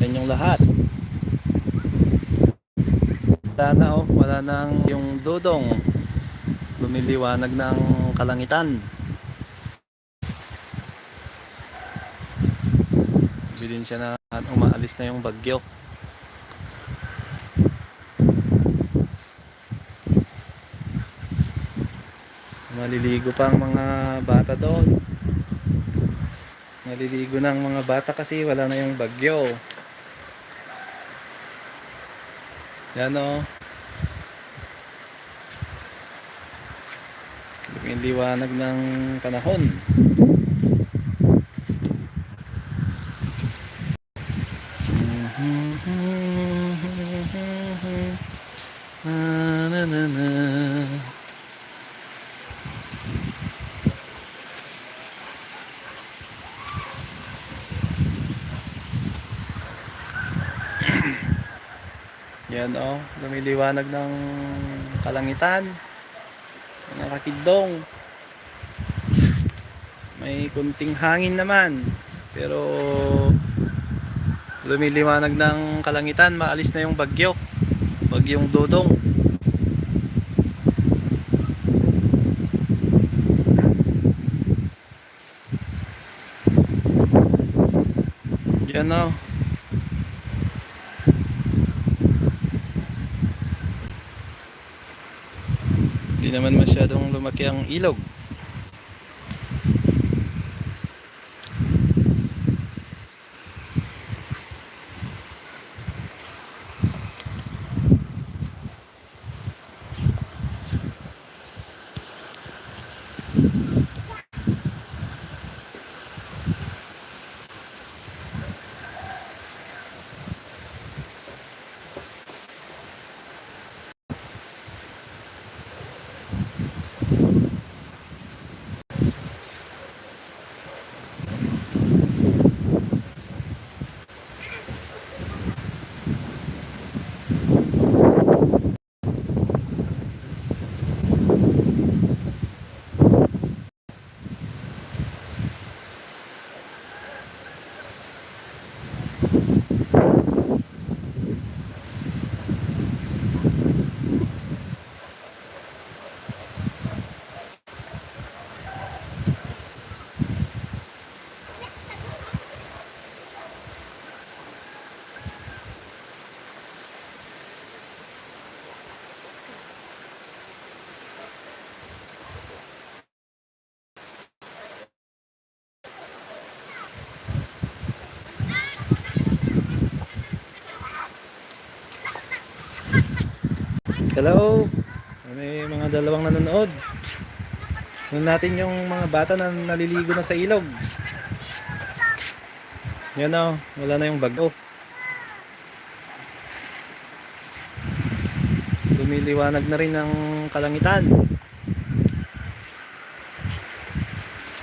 sa inyong lahat. Wala na oh, wala nang yung dudong. Lumiliwanag ng kalangitan. Bilin siya na umaalis na yung bagyo. Maliligo pa ang mga bata doon. Naliligo ng mga bata kasi wala na yung bagyo. Yan o. Yung liwanag ng panahon. Na, na, na, na. Yan o, lumiliwanag ng kalangitan. Mga kakidong. May kunting hangin naman. Pero lumiliwanag ng kalangitan, maalis na yung bagyo. Bagyong Dudong. Yan o. Hindi naman masyadong lumaki ang ilog. Hello. May mga dalawang nanonood. Tingnan natin yung mga bata na naliligo na sa ilog. Yan o, wala na yung bagyo. Lumiliwanag na rin ang kalangitan.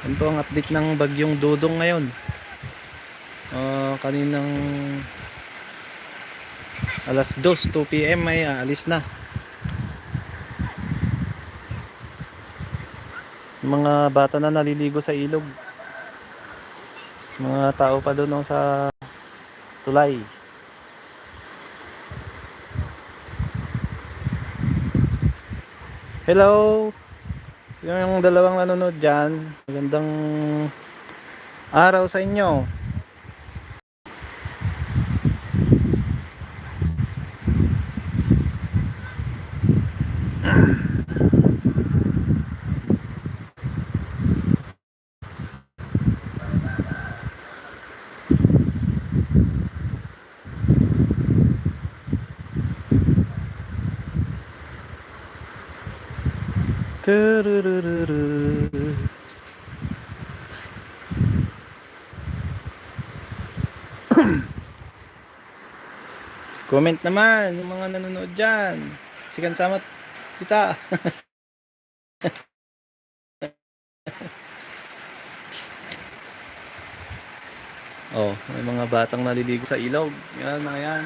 Yan po ang update ng bagyong Dudong ngayon. Kaninang alas 2 PM ay aalis na. Mga bata na naliligo sa ilog. Mga tao pa doon sa tulay. Hello. Yung dalawang nanonood dyan, magandang araw sa inyo. Comment naman yung mga nanonood dyan. Sikan sama kita. Oh, may mga batang naliligo sa ilog. Yan, mga yan.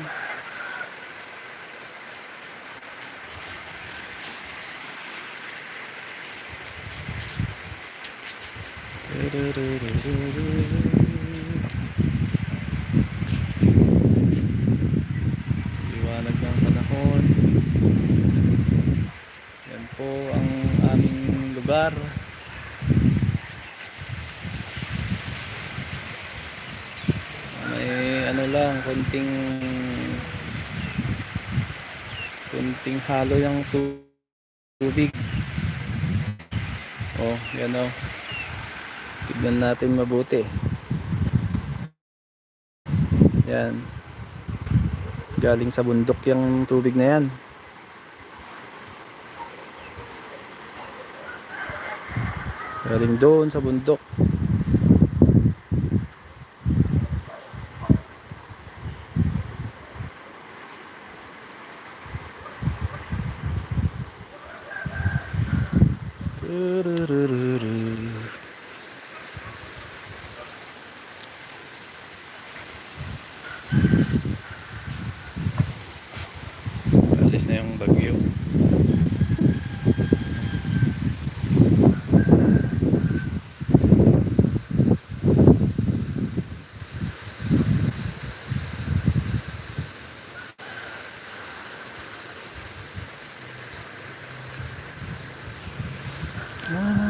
bar. May ano lang, kunting halo yung tubig. Oh, yan oh. Tignan natin mabuti. Yan. Galing sa bundok yung tubig na yan. Galing doon sa bundok. Alis na yung bagyo. Na